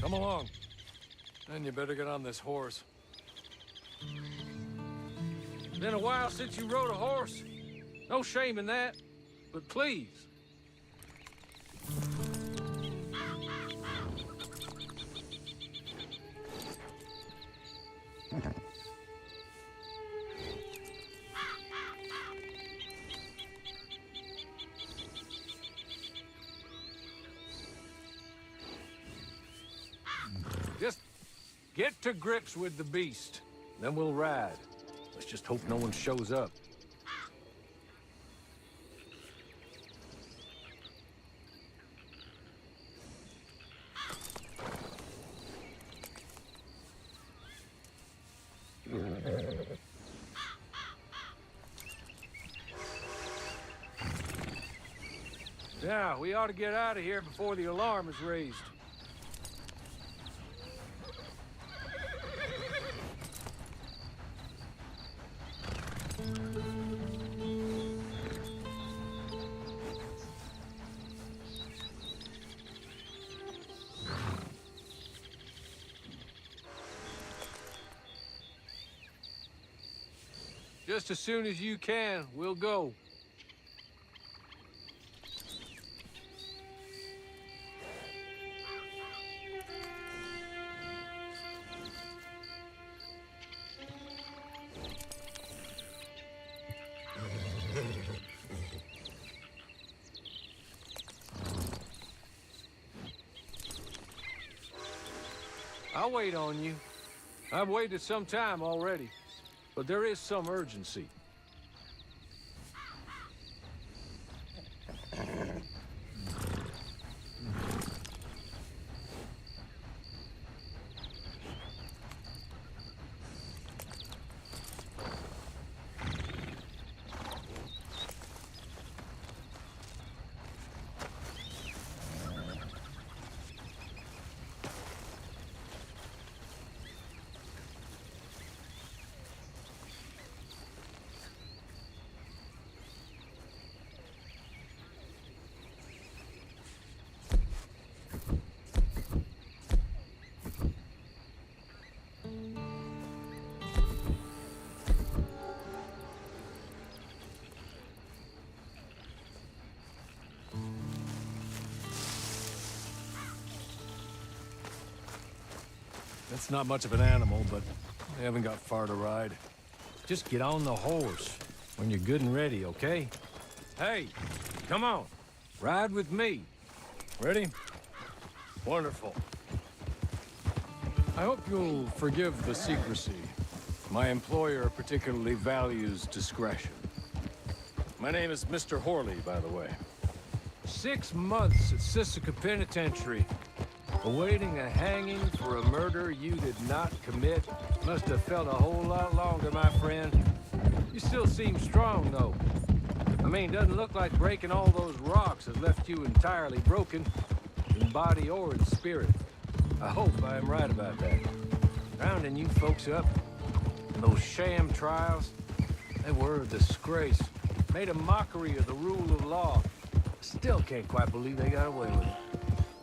Come along. And you better get on this horse. Been a while since you rode a horse. No shame in that, but please. Just get to grips with the beast, then we'll ride. Let's just hope no one shows up. Yeah, we ought to get out of here before the alarm is raised. Just as soon as you can, we'll go. I'll wait on you. I've waited some time already, but there is some urgency. That's not much of an animal, but they haven't got far to ride. Just get on the horse when you're good and ready, okay? Hey, come on. Ride with me. Ready? Wonderful. I hope you'll forgive the secrecy. My employer particularly values discretion. My name is Mr. Horley, by the way. 6 months at Sisika Penitentiary. Awaiting a hanging for a murder you did not commit. Must have felt a whole lot longer, my friend. You still seem strong, though. I mean, doesn't look like breaking all those rocks has left you entirely broken, in body or in spirit. I hope I am right about that. Rounding you folks up, those sham trials, they were a disgrace. Made a mockery of the rule of law. Still can't quite believe they got away with it.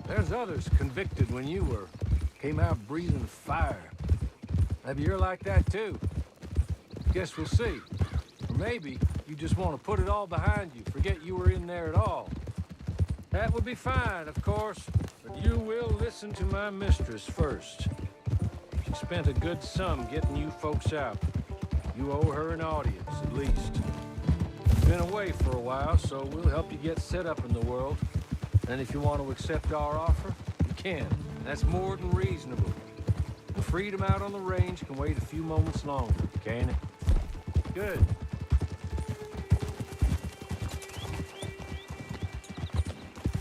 There's others convicted when you were. Came out breathing fire. Maybe you're like that too. Guess we'll see. Or maybe you just want to put it all behind you, forget you were in there at all. That would be fine, of course, but you will listen to my mistress first. She spent a good sum getting you folks out. You owe her an audience, at least. Been away for a while, so we'll help you get set up in the world. And if you want to accept our offer, you can. That's more than reasonable. The freedom out on the range can wait a few moments longer, can't it? Good.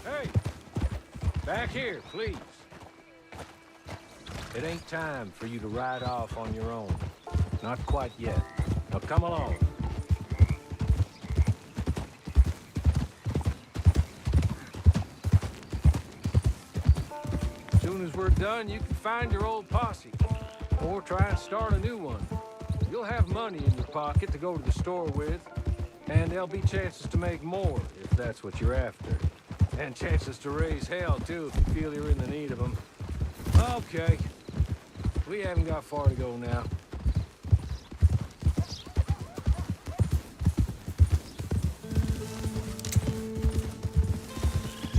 Hey! Back here, please. It ain't time for you to ride off on your own. Not quite yet. Now come along. As soon as we're done, you can find your old posse. Or try and start a new one. You'll have money in your pocket to go to the store with. And there'll be chances to make more, if that's what you're after. And chances to raise hell, too, if you feel you're in the need of them. Okay. We haven't got far to go now.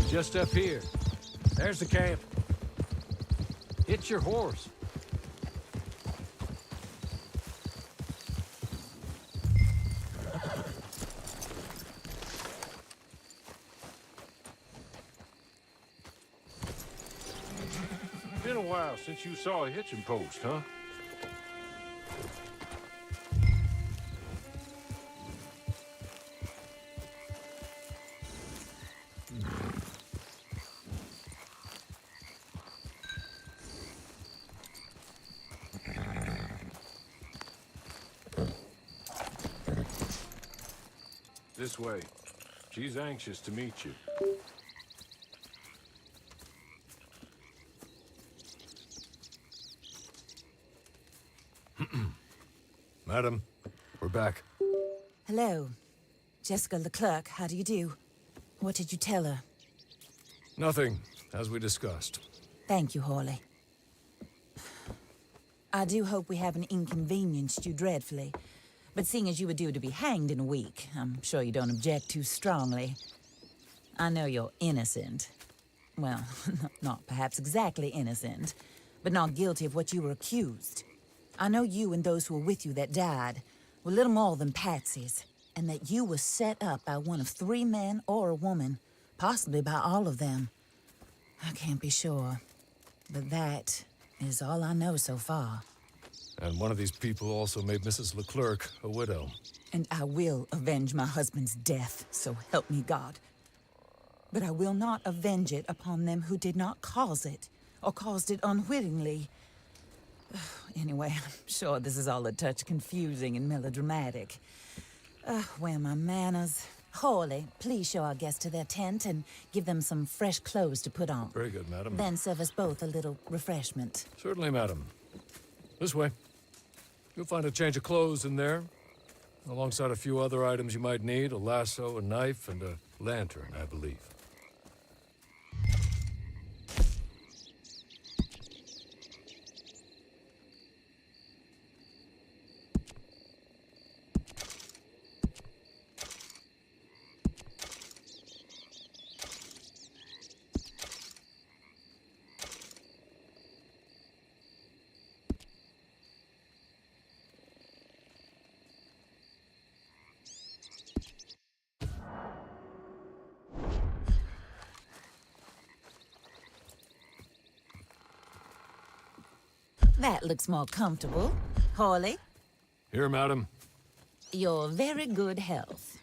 Just up here. There's the camp. Hit your horse. Been a while since you saw a hitching post, huh? This way. She's anxious to meet you. Madam, we're back. Hello. Jessica Leclerc, how do you do? What did you tell her? Nothing, as we discussed. Thank you, Hawley. I do hope we haven't inconvenienced you dreadfully. But seeing as you were due to be hanged in a week, I'm sure you don't object too strongly. I know you're innocent. Well, not perhaps exactly innocent, but not guilty of what you were accused. I know you and those who were with you that died were little more than patsies, and that you were set up by one of 3 men or a woman, possibly by all of them. I can't be sure, but that is all I know so far. And one of these people also made Mrs. Leclerc a widow. And I will avenge my husband's death, so help me God. But I will not avenge it upon them who did not cause it, or caused it unwittingly. Anyway, I'm sure this is all a touch confusing and melodramatic. Where are my manners? Hawley, please show our guests to their tent and give them some fresh clothes to put on. Very good, madam. Then serve us both a little refreshment. Certainly, madam. This way. You'll find a change of clothes in there, alongside a few other items you might need, a lasso, a knife, and a lantern, I believe. That looks more comfortable. Hawley, Here, madam. your very good health.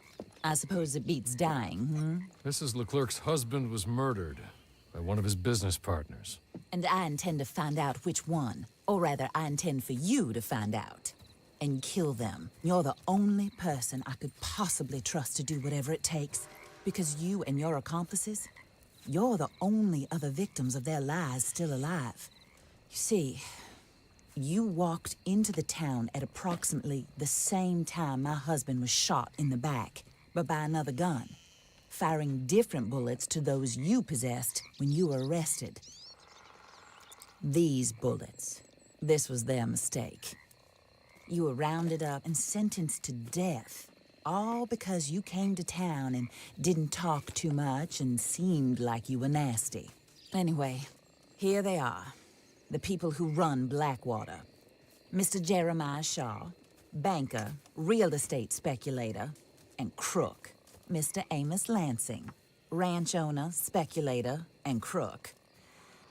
I suppose it beats dying, Mrs. Leclerc's husband was murdered by one of his business partners. And I intend to find out which one. Or rather, I intend for you to find out. And kill them. You're the only person I could possibly trust to do whatever it takes. Because you and your accomplices, you're the only other victims of their lies still alive. You see, you walked into the town at approximately the same time my husband was shot in the back, but by another gun, firing different bullets to those you possessed when you were arrested. These bullets, this was their mistake. You were rounded up and sentenced to death, all because you came to town and didn't talk too much and seemed like you were nasty. Anyway, here they are. The people who run Blackwater. Mr. Jeremiah Shaw, banker, real estate speculator, and crook. Mr. Amos Lansing, ranch owner, speculator, and crook.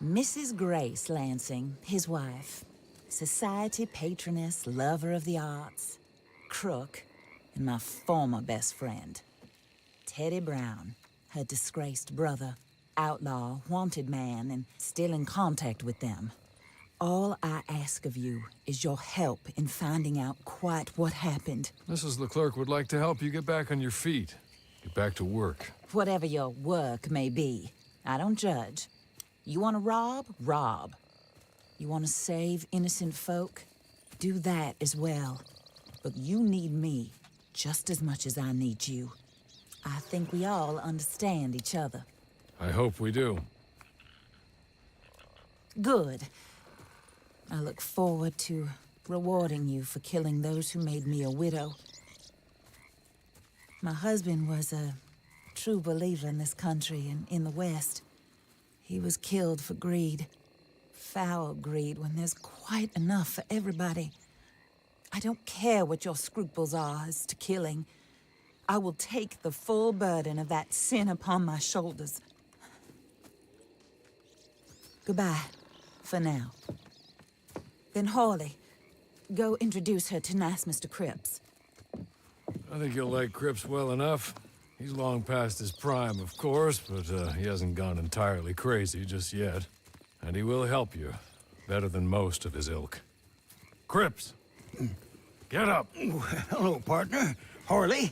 Mrs. Grace Lansing, his wife, society patroness, lover of the arts, crook, and my former best friend. Teddy Brown, her disgraced brother, outlaw, wanted man, and still in contact with them. All I ask of you is your help in finding out quite what happened. Mrs. Leclerc would like to help you get back on your feet. Get back to work. Whatever your work may be, I don't judge. You want to rob? Rob. You want to save innocent folk? Do that as well. But you need me just as much as I need you. I think we all understand each other. I hope we do. Good. I look forward to rewarding you for killing those who made me a widow. My husband was a true believer in this country and in the West. He was killed for greed. Foul greed when there's quite enough for everybody. I don't care what your scruples are as to killing. I will take the full burden of that sin upon my shoulders. Goodbye, for now. Then Hawley, go introduce her to nice Mr. Cripps. I think you'll like Cripps well enough. He's long past his prime, of course, but he hasn't gone entirely crazy just yet. And he will help you, better than most of his ilk. Cripps! Get up! Hello, partner. Harley.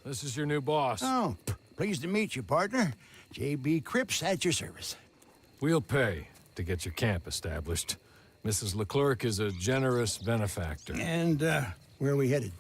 This is your new boss. Oh, pleased to meet you, partner. J.B. Cripps at your service. We'll pay to get your camp established. Mrs. Leclerc is a generous benefactor. And, where are we headed?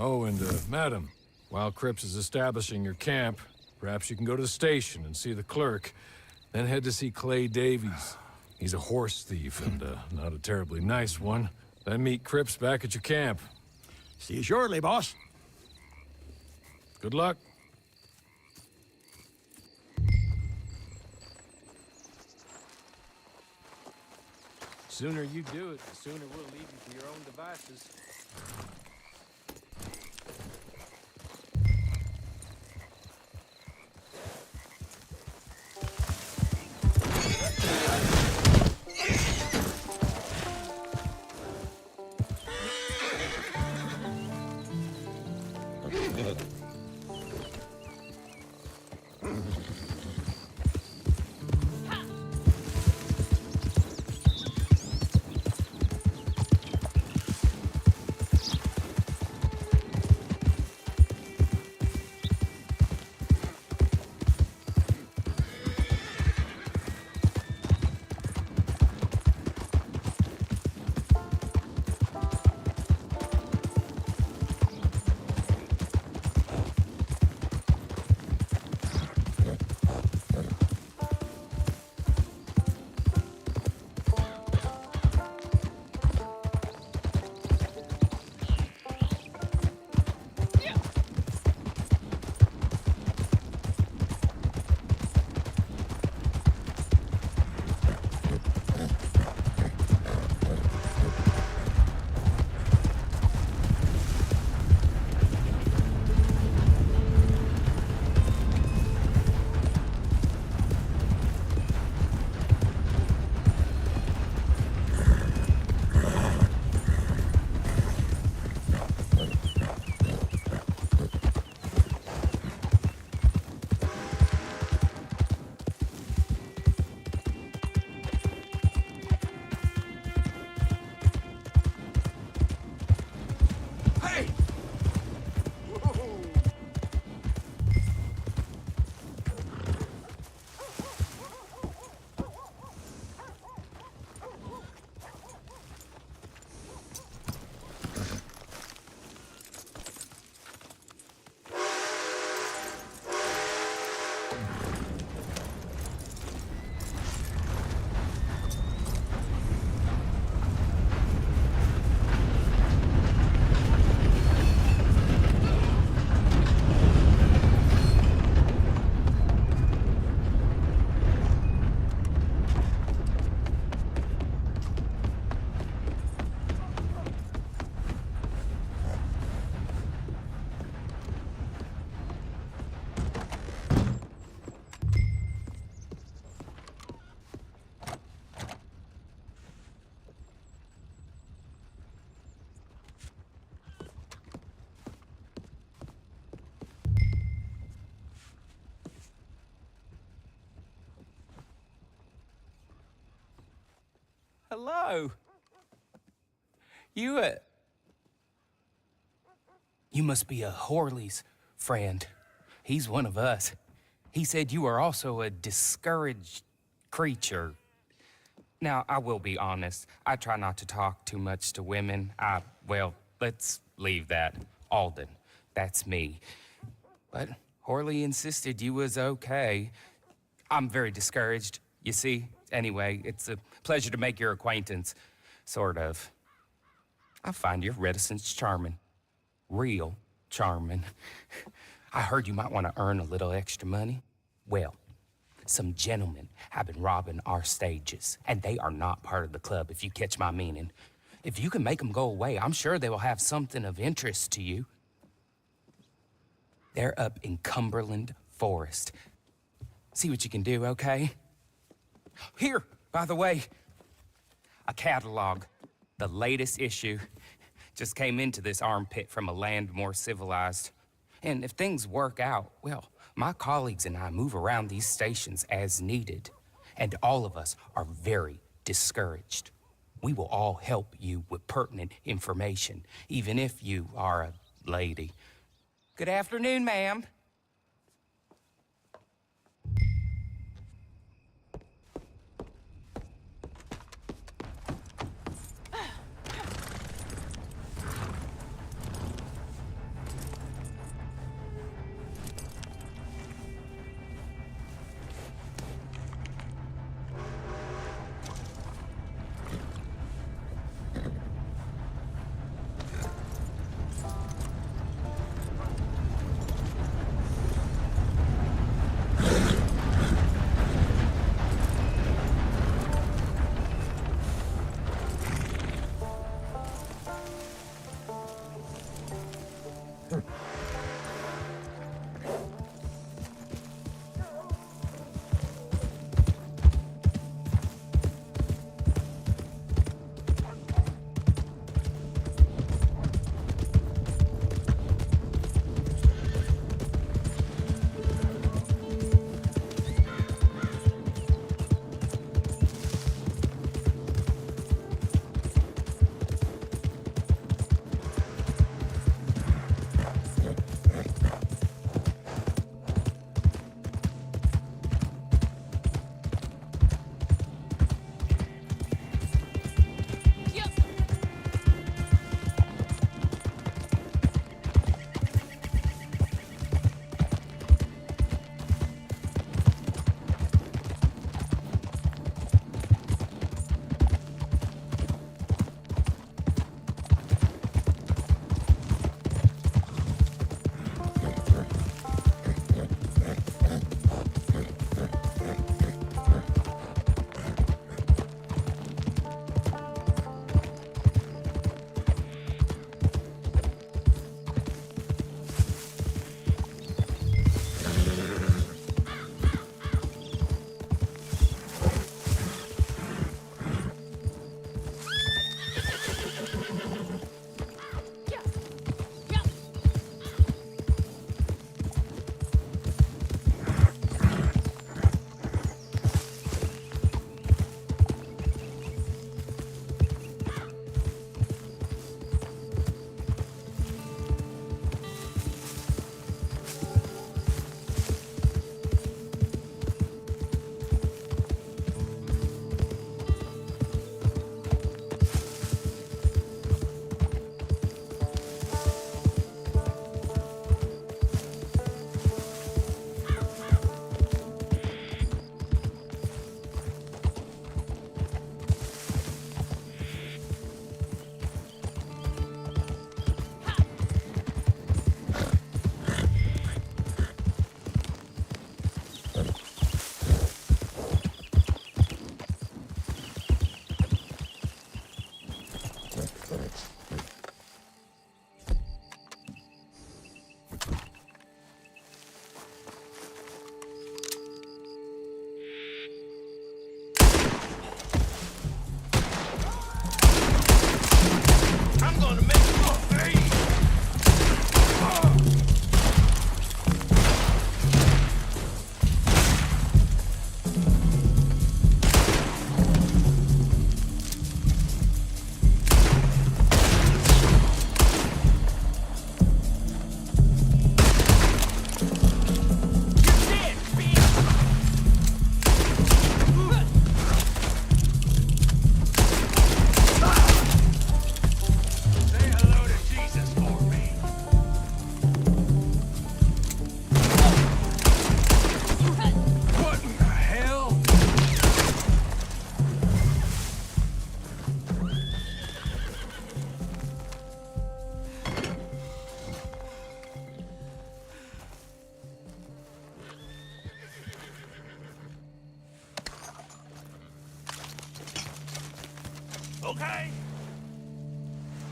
Oh, and, madam, while Cripps is establishing your camp, perhaps you can go to the station and see the clerk, then head to see Clay Davies. He's a horse thief, and, not a terribly nice one. Then meet Cripps back at your camp. See you shortly, boss. Good luck. Sooner you do it, the sooner we'll leave you to your own devices. Hello. You must be a Horley's friend. He's one of us. He said you are also a discouraged creature. Now, I will be honest. I try not to talk too much to women. Well, let's leave that. Alden, that's me. But Horley insisted you was okay. I'm very discouraged, you see. Anyway, it's a pleasure to make your acquaintance. Sort of. I find your reticence charming. Real charming. I heard you might want to earn a little extra money. Well, some gentlemen have been robbing our stages, and they are not part of the club, if you catch my meaning. If you can make them go away, I'm sure they will have something of interest to you. They're up in Cumberland Forest. See what you can do, okay? Here, by the way, a catalog. The latest issue. Just came into this armpit from a land more civilized. And if things work out, well, my colleagues and I move around these stations as needed. And all of us are very discouraged. We will all help you with pertinent information, even if you are a lady. Good afternoon, ma'am.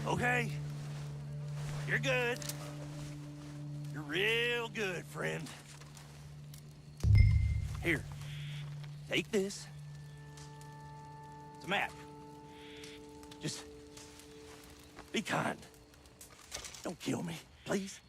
Okay. You're good. You're real good, friend. Here. Take this. It's a map. Just be kind. Don't kill me, please.